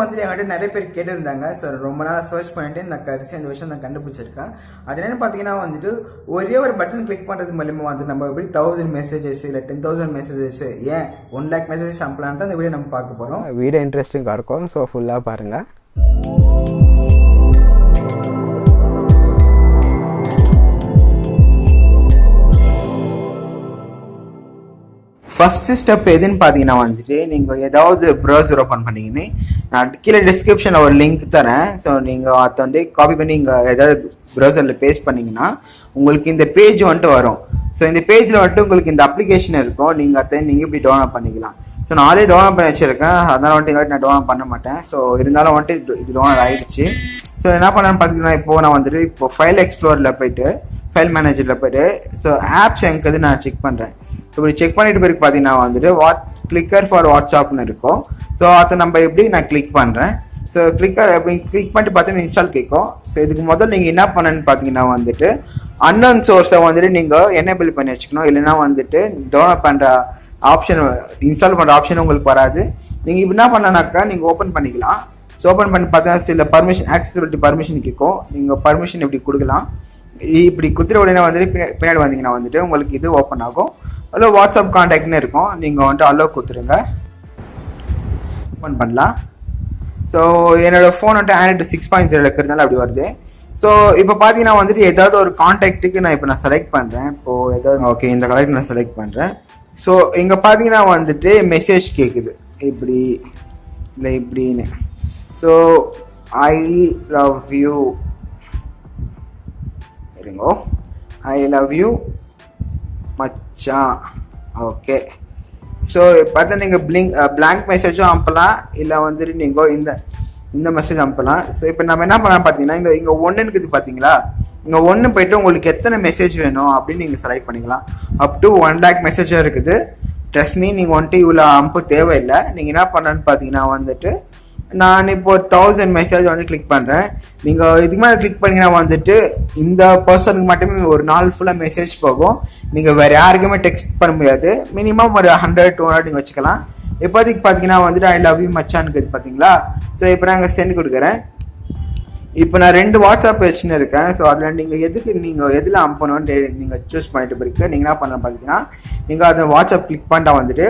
வந்து என்கிட்ட நிறைய பேர் கேட்டிருந்தாங்க. ஸோ ரொம்ப நாளாக சர்ச் பண்ணிட்டு நான் கடைசி இந்த விஷயம் நான் கண்டுபிடிச்சிருக்கேன். அது என்னென்னு பார்த்தீங்கன்னா வந்துட்டு ஒரே ஒரு பட்டன் கிளிக் பண்ணுறது மூலியமாக வந்து நம்ம எப்படி 1000 மெசேஜஸ் இல்லை 10,000 மெசேஜஸ் ஏன் 1 lakh மெசேஜஸ் அனுப்பலாம் தான் இந்த வீடியோ நம்ம பார்க்க போகிறோம். வீடியோ இன்ட்ரெஸ்டிங்காக இருக்கும். ஸோ ஃபுல்லாக பாருங்கள். ஃபர்ஸ்ட் ஸ்டெப் எதுன்னு பார்த்தீங்கன்னா வந்துட்டு நீங்கள் ஏதாவது ப்ரௌசர் ஓப்பன் பண்ணிங்கன்னு நான் கீழே டிஸ்கிரிப்ஷனில் ஒரு லிங்க் தரேன். ஸோ நீங்கள் அதை வந்து காப்பி பண்ணி நீங்கள் ஏதாவது ப்ரௌசரில் பேஸ்ட் பண்ணிங்கன்னா உங்களுக்கு இந்த பேஜ் வந்துட்டு வரும். ஸோ இந்த பேஜில் வந்துட்டு உங்களுக்கு இந்த அப்ளிகேஷன் இருக்கும். நீங்கள் அதை நீங்கள் இப்படி டவுன்லோட் பண்ணிக்கலாம். ஸோ நான் ஆல்ரெடி டவுன்லோட் பண்ணி வச்சுருக்கேன். அதனால் வந்துட்டு நான் டவுன்லோட் பண்ண மாட்டேன். ஸோ இருந்தாலும் வந்துட்டு இது டவுன்லோட் ஆகிடுச்சு. ஸோ என்ன பண்ணேன்னு பார்த்தீங்கன்னா இப்போது நான் வந்துட்டு இப்போ ஃபைல் எக்ஸ்ப்ளோரில் போய்ட்டு ஃபைல் மேனேஜரில் போய்ட்டு ஸோ ஆப்ஸ் எங்கிறது நான் செக் பண்ணுறேன். இப்படி செக் பண்ணிட்டு பிறகு பார்த்தீங்கன்னா வந்துட்டு கிளிக்கர் ஃபார் வாட்ஸ்அப்னு இருக்கும். ஸோ அதை நம்ம எப்படி நான் கிளிக் பண்ணுறேன். ஸோ கிளிக் பண்ணிட்டு பார்த்தீங்கன்னா இன்ஸ்டால் கேட்கும். ஸோ இதுக்கு முதல்ல நீங்கள் என்ன பண்ணணுன்னு பார்த்தீங்கன்னா வந்துட்டு அன்னோன் சோர்ஸை வந்துட்டு நீங்கள் எனேபிள் பண்ணி வச்சுக்கணும். இல்லைன்னா வந்துட்டு டவுன்லோட் பண்ணுற ஆப்ஷன் இன்ஸ்டால் பண்ணுற ஆப்ஷன் உங்களுக்கு வராது. நீங்கள் இப்போ என்ன பண்ணனாக்கா நீங்கள் ஓப்பன் பண்ணிக்கலாம். ஸோ ஓப்பன் பண்ணி பார்த்தீங்கன்னா சில ஆக்சசிபிலிட்டி பர்மிஷன் கேட்கும். நீங்கள் பர்மிஷன் இப்படி கொடுக்கலாம். இப்படி குத்துற உடனே வந்துட்டு பின்னாடி வந்தீங்கன்னா வந்துட்டு உங்களுக்கு இது ஓப்பன் ஆகும். அதில் வாட்ஸ்அப் கான்டாக்ட்னு இருக்கும். நீங்கள் வந்துட்டு அலோ கொடுத்துருங்க, ஓப்பன் பண்ணலாம். ஸோ என்னோடய ஃபோன் வந்துட்டு ஆண்ட்ராய்டு 6.0 இருக்கிறதுனால அப்படி வருது. ஸோ இப்போ பார்த்தீங்கன்னா வந்துட்டு ஏதாவது ஒரு கான்டாக்ட்டுக்கு நான் செலக்ட் பண்ணுறேன். இப்போது ஏதாவது ஓகே இந்த கான்டாக்ட் நான் செலக்ட் பண்ணுறேன். ஸோ இங்கே பார்த்தீங்கன்னா வந்துட்டு மெசேஜ் கேட்குது இப்படி இல்லை இப்படின்னு. ஸோ ஐ லவ் யூ இருங்கோ, ஐ லவ் யூ மச்சான். ஓகே. ஸோ பார்த்தா நீங்கள் பிளாங்க் மெசேஜும் அனுப்பலாம், இல்லை வந்துட்டு நீங்கள் இந்த மெசேஜ் அனுப்பலாம். ஸோ இப்போ நம்ம என்ன பண்ணலாம் பார்த்தீங்கன்னா இங்கே ஒன்றுன்னு இருக்குது பார்த்தீங்களா, இங்கே ஒன்று போய்ட்டு உங்களுக்கு எத்தனை மெசேஜ் வேணும் அப்படின்னு நீங்கள் செலக்ட் பண்ணிக்கலாம். அப் டு 1 lakh மெசேஜாக இருக்குது. ட்ரஸ்ட் மீ, நீங்கள் வந்துட்டு இவ்வளோ அனுப்ப தேவையில்லை. நீங்கள் என்ன பண்ணணுன்னு பார்த்தீங்கன்னா வந்துட்டு நான் இப்போ 1000 மெசேஜ் வந்து கிளிக் பண்ணுறேன். நீங்கள் இதுக்கு மேலே கிளிக் பண்ணிங்கன்னா வந்துட்டு இந்த பர்சனுக்கு மட்டுமே ஒரு நாள் ஃபுல்லாக மெசேஜ் போகும். நீங்கள் வேறு யாருக்குமே டெக்ஸ்ட் பண்ண முடியாது. மினிமம் ஒரு 100-200 நீங்கள் வச்சுக்கலாம். இப்போதைக்கு பார்த்தீங்கன்னா வந்துட்டு ஐ லவ் யூ மச்சானுக்கு பார்த்தீங்களா. ஸோ இப்போ நான் அங்கே சென்ட் கொடுக்குறேன். இப்போ நான் 2 வாட்ஸ்அப் வச்சுன்னு இருக்கேன். ஸோ அதில் நீங்கள் எதில் அனுப்பணும்னு நீங்கள் சூஸ் பண்ணிட்டு பிறகு நீங்கள் என்ன பண்ண பார்த்தீங்கன்னா நீங்கள் அதை வாட்ஸ்அப் கிளிக் பண்ணிட்டா வந்துட்டு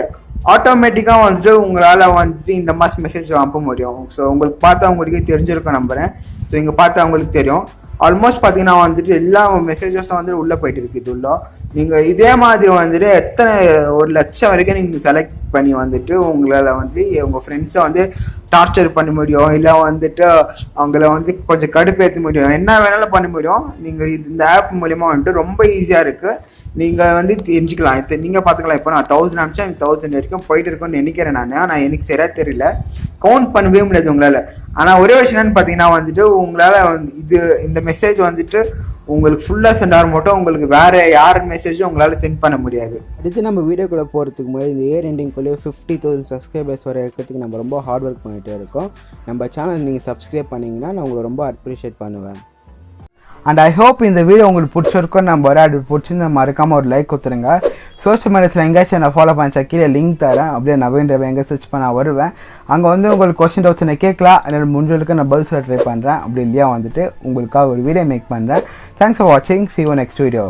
ஆட்டோமேட்டிக்காக வந்துட்டு உங்களால் வந்துட்டு இந்த மாதிரி மெசேஜ் அனுப்ப முடியும். ஸோ உங்களுக்கு பார்த்தா உங்களுக்கே தெரிஞ்சிருக்கும் நம்புகிறேன். ஸோ இங்கே பார்த்தா உங்களுக்கு தெரியும். ஆல்மோஸ்ட் பார்த்தீங்கன்னா வந்துட்டு எல்லா மெசேஜஸும் வந்துட்டு உள்ளே போயிட்டு இருக்குது. இது உள்ள நீங்கள் இதே மாதிரி வந்துட்டு எத்தனை 1 லட்சம் வரைக்கும் நீங்கள் செலக்ட் பண்ணி வந்துட்டு உங்களால் வந்துட்டு உங்கள் ஃப்ரெண்ட்ஸை வந்து டார்ச்சர் பண்ண முடியும், இல்லை வந்துட்டு அவங்கள வந்து கொஞ்சம் கடுப்பேற்ற முடியும், என்ன வேணாலும் பண்ண முடியும். நீங்கள் இந்த ஆப் மூலிமா வந்துட்டு ரொம்ப ஈஸியாக இருக்குது. நீங்கள் வந்து தெரிஞ்சுக்கலாம். நீங்கள் பார்த்துக்கலாம். இப்போ நான் 1000 அனுப்பிச்சா 1000 வரைக்கும் போயிட்டு இருக்கோன்னு நினைக்கிறேன். நான் எனக்கு சரியாக தெரியல, கவுண்ட் பண்ணவே முடியாது உங்களால். ஆனால் ஒரே விஷயம் என்னன்னு பார்த்தீங்கன்னா வந்துட்டு உங்களால் வந்து இந்த மெசேஜ் வந்துட்டு உங்களுக்கு ஃபுல்லாக சென்ட் ஆக மட்டும் உங்களுக்கு வேறு யார் மெசேஜும் உங்களால் சென்ட் பண்ண முடியாது. அடுத்து நம்ம வீடியோக்குள்ளே போகிறதுக்கு முன்னாடி இந்த இயர் எண்டிங்குள்ளேயே 50,000 சப்ஸ்கிரைபர்ஸ் வர இருக்கிறதுக்கு நம்ம ரொம்ப ஹார்ட் ஒர்க் பண்ணிகிட்டே இருக்கோம். நம்ம சேனல் நீங்கள் சப்ஸ்கிரைப் பண்ணிங்கன்னா நான் உங்களை ரொம்ப அப்ரிஷியேட் பண்ணுவேன். அண்ட் ஐ ஹோப் இந்த வீடியோ உங்களுக்கு பிடிச்சிருக்கும். நம்ம அப்படி பிடிச்சிருந்தா மறக்காமல் ஒரு லைக் கொடுத்துருங்க. சோஷியல் மீடியாஸில் எங்கேயாச்சும் நான் ஃபாலோ பண்ணிச்சா கீழே லிங்க் தரேன். அப்படியே நவீன்றவன் எங்கே சர்ச் பண்ண வருவேன். அங்கே வந்து உங்களுக்கு கொஸ்டின் டவுட்ஸ் நான் கேட்கலாம். என்னோட முடிஞ்சவளுக்கு நான் பதில் சொல்ல ட்ரை பண்ணுறேன். அப்படி இல்லையா வந்துட்டு உங்களுக்காக ஒரு வீடியோ மேக் பண்ணுறேன். தேங்க்ஸ் ஃபார் வாட்சிங். see you next video.